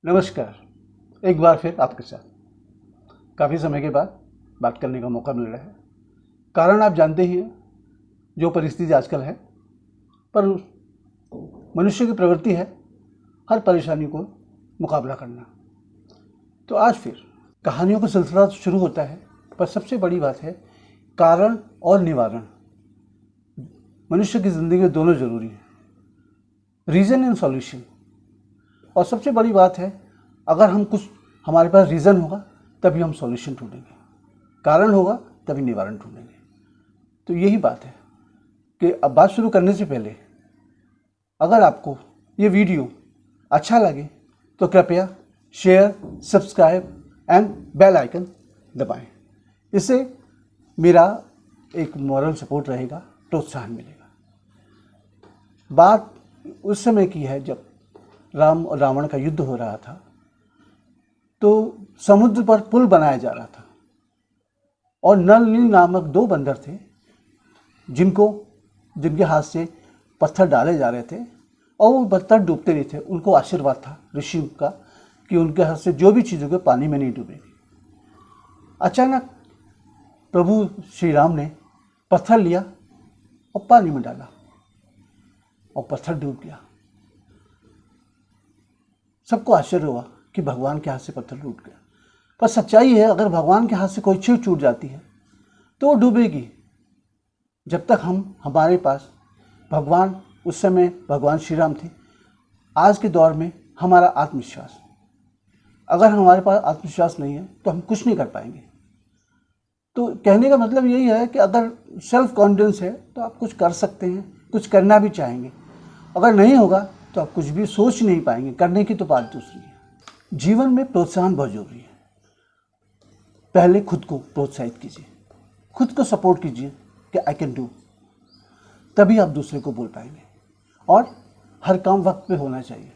नमस्कार। एक बार फिर आपके साथ काफ़ी समय के बाद बात करने का मौका मिल रहा है। कारण आप जानते ही हैं, जो परिस्थिति आजकल है, पर मनुष्य की प्रवृत्ति है हर परेशानी को मुकाबला करना। तो आज फिर कहानियों का सिलसिला शुरू होता है, पर सबसे बड़ी बात है कारण और निवारण। मनुष्य की ज़िंदगी में दोनों ज़रूरी हैं, रीज़न एंड सॉल्यूशन। और सबसे बड़ी बात है, अगर हमारे पास रीज़न होगा तभी हम सॉल्यूशन ढूंढेंगे, कारण होगा तभी निवारण ढूंढेंगे। तो यही बात है कि अब बात शुरू करने से पहले अगर आपको ये वीडियो अच्छा लगे तो कृपया share, subscribe and bell icon दबाएं। इससे मेरा एक मॉरल सपोर्ट रहेगा, प्रोत्साहन मिलेगा। बात उस समय की है जब राम और रावण का युद्ध हो रहा था, तो समुद्र पर पुल बनाया जा रहा था और नल नील नामक दो बंदर थे जिनके हाथ से पत्थर डाले जा रहे थे और वो पत्थर डूबते नहीं थे। उनको आशीर्वाद था ऋषि का कि उनके हाथ से जो भी चीज़ों के पानी में नहीं डूबेगी। अचानक प्रभु श्री राम ने पत्थर लिया और पानी में डाला और पत्थर डूब गया। सबको आश्चर्य हुआ कि भगवान के हाथ से पत्थर टूट गया। पर सच्चाई है, अगर भगवान के हाथ से कोई चीज़ टूट जाती है तो वो डूबेगी। जब तक हमारे पास भगवान, उस समय भगवान श्री राम थे, आज के दौर में हमारा आत्मविश्वास, अगर हमारे पास आत्मविश्वास नहीं है तो हम कुछ नहीं कर पाएंगे। तो कहने का मतलब यही है कि अगर सेल्फ कॉन्फिडेंस है तो आप कुछ कर सकते हैं, कुछ करना भी चाहेंगे। अगर नहीं होगा तो आप कुछ भी सोच नहीं पाएंगे। करने की तो बात दूसरी है। जीवन में प्रोत्साहन बहुत जरूरी है। पहले खुद को प्रोत्साहित कीजिए, खुद को सपोर्ट कीजिए कि आई कैन डू, तभी आप दूसरे को बोल पाएंगे। और हर काम वक्त पे होना चाहिए।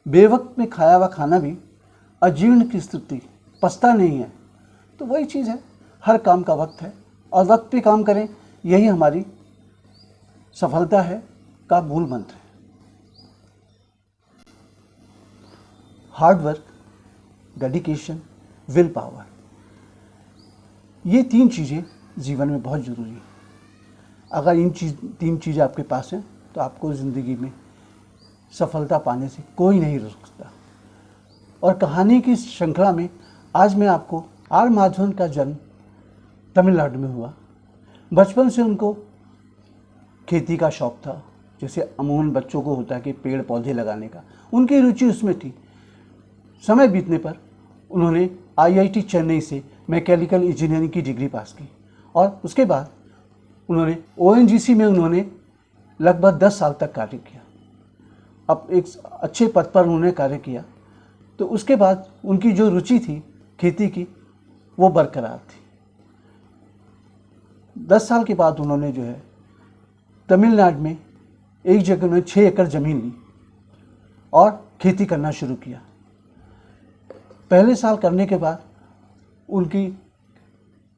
बेवक्त में खाया हुआ खाना भी अजीर्ण की स्थिति, पछता नहीं है। तो वही चीज़ है, हर काम का वक्त है और वक्त पे काम करें, यही हमारी सफलता है का मूल मंत्र है। Hard work, dedication, will power, ये तीन चीज़ें जीवन में बहुत ज़रूरी हैं। अगर तीन चीज़ें आपके पास हैं तो आपको ज़िंदगी में सफलता पाने से कोई नहीं रोक सकता। और कहानी की श्रृंखला में आज मैं आपको आर माधवन का जन्म तमिलनाडु में हुआ। बचपन से उनको खेती का शौक़ था, जैसे अमूमन बच्चों को होता है कि पेड़ पौधे लगाने का, उनकी रुचि उसमें थी। समय बीतने पर उन्होंने आईआईटी चेन्नई से मैकेनिकल इंजीनियरिंग की डिग्री पास की और उसके बाद उन्होंने ओएनजीसी में लगभग 10 साल तक कार्य किया। अब एक अच्छे पद पर उन्होंने कार्य किया। तो उसके बाद उनकी जो रुचि थी खेती की, वो बरकरार थी। 10 साल के बाद उन्होंने जो है तमिलनाडु में एक जगह में 6 एकड़ ज़मीन ली और खेती करना शुरू किया। पहले साल करने के बाद उनकी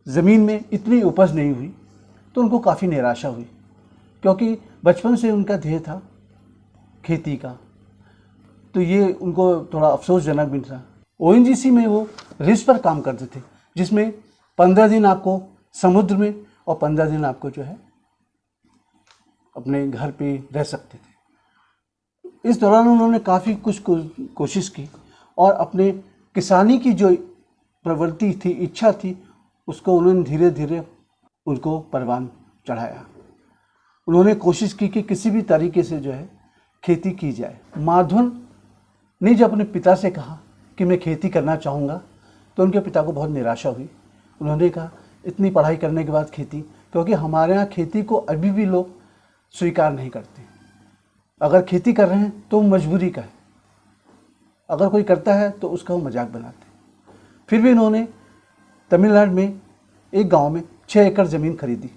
ज़मीन में इतनी उपज नहीं हुई तो उनको काफ़ी निराशा हुई, क्योंकि बचपन से उनका ध्येय था खेती का। तो ये उनको थोड़ा अफसोसजनक भी था। ओएनजीसी में वो रिज पर काम करते थे, जिसमें 15 दिन आपको समुद्र में और 15 दिन आपको जो है अपने घर पे रह सकते थे। इस दौरान उन्होंने काफ़ी कुछ कोशिश की और अपने किसानी की जो प्रवृत्ति थी, इच्छा थी, उसको उन्होंने धीरे धीरे उनको परवान चढ़ाया। उन्होंने कोशिश की कि किसी भी तरीके से जो है खेती की जाए। माधवन ने जब अपने पिता से कहा कि मैं खेती करना चाहूँगा तो उनके पिता को बहुत निराशा हुई। उन्होंने कहा इतनी पढ़ाई करने के बाद खेती, क्योंकि हमारे यहाँ खेती को अभी भी लोग स्वीकार नहीं करते। अगर खेती कर रहे हैं तो मजबूरी का है, अगर कोई करता है तो उसका वो मजाक बनाते हैं। फिर भी इन्होंने तमिलनाडु में एक गांव में 6 एकड़ ज़मीन खरीदी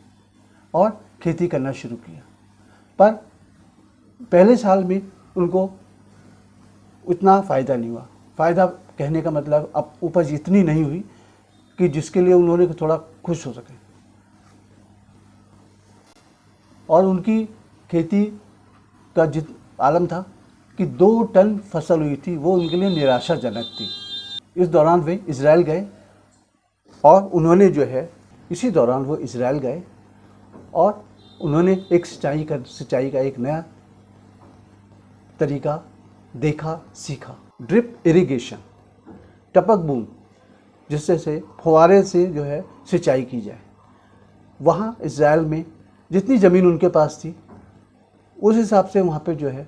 और खेती करना शुरू किया। पर पहले साल में उनको उतना फ़ायदा नहीं हुआ। फ़ायदा कहने का मतलब अब उपज इतनी नहीं हुई कि जिसके लिए उन्होंने थोड़ा खुश हो सके। और उनकी खेती का आलम था कि 2 टन फसल हुई थी, वो उनके लिए निराशाजनक थी। इस दौरान वे इज़राइल गए और उन्होंने जो है इसी दौरान वो इज़राइल गए और उन्होंने एक सिंचाई का एक नया तरीका देखा, सीखा। ड्रिप इरिगेशन, टपक बूंद, जिससे से फुहारे से जो है सिंचाई की जाए। वहाँ इज़राइल में जितनी ज़मीन उनके पास थी उस हिसाब से वहाँ पे जो है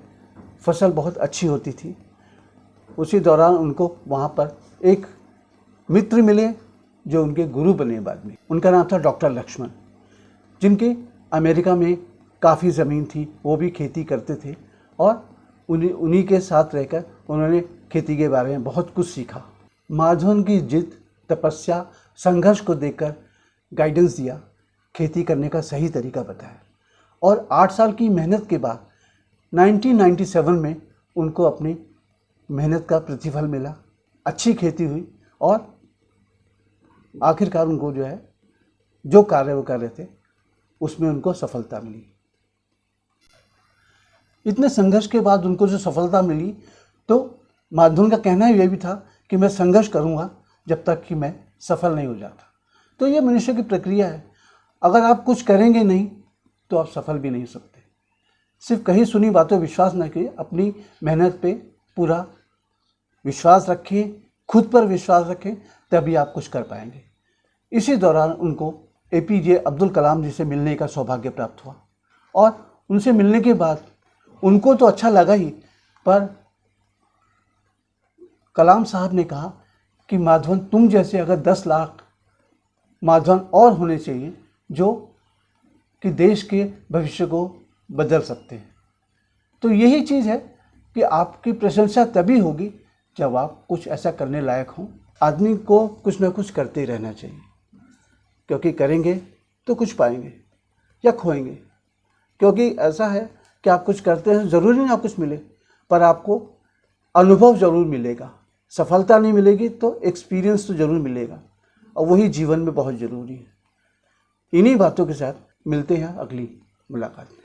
फसल बहुत अच्छी होती थी। उसी दौरान उनको वहाँ पर एक मित्र मिले जो उनके गुरु बने बाद में। उनका नाम था डॉक्टर लक्ष्मण, जिनके अमेरिका में काफ़ी ज़मीन थी, वो भी खेती करते थे और उन्हीं के साथ रहकर उन्होंने खेती के बारे में बहुत कुछ सीखा। माधवन की जिद, तपस्या, संघर्ष को देखकर गाइडेंस दिया, खेती करने का सही तरीका बताया और 8 साल की मेहनत के बाद 1997 में उनको अपनी मेहनत का प्रतिफल मिला। अच्छी खेती हुई और आखिरकार उनको जो है जो कार्य वो कर रहे थे उसमें उनको सफलता मिली। इतने संघर्ष के बाद उनको जो सफलता मिली तो माधवन का कहना ये भी था कि मैं संघर्ष करूंगा जब तक कि मैं सफल नहीं हो जाता। तो ये मनुष्य की प्रक्रिया है, अगर आप कुछ करेंगे नहीं तो आप सफल भी नहीं हो सकते। सिर्फ कहीं सुनी बातों विश्वास न करिए, अपनी मेहनत पे पूरा विश्वास रखें, खुद पर विश्वास रखें, तभी आप कुछ कर पाएंगे। इसी दौरान उनको APJ अब्दुल कलाम जी से मिलने का सौभाग्य प्राप्त हुआ और उनसे मिलने के बाद उनको तो अच्छा लगा ही, पर कलाम साहब ने कहा कि माधवन, तुम जैसे अगर 10 लाख माधवन और होने चाहिए जो कि देश के भविष्य को बदल सकते हैं। तो यही चीज़ है कि आपकी प्रशंसा तभी होगी जब आप कुछ ऐसा करने लायक हों। आदमी को कुछ ना कुछ करते ही रहना चाहिए, क्योंकि करेंगे तो कुछ पाएंगे या खोएंगे। क्योंकि ऐसा है कि आप कुछ करते हैं, ज़रूरी नहीं आप कुछ मिले, पर आपको अनुभव ज़रूर मिलेगा। सफलता नहीं मिलेगी तो एक्सपीरियंस तो ज़रूर मिलेगा और वही जीवन में बहुत ज़रूरी है। इन्हीं बातों के साथ मिलते हैं अगली मुलाकात में।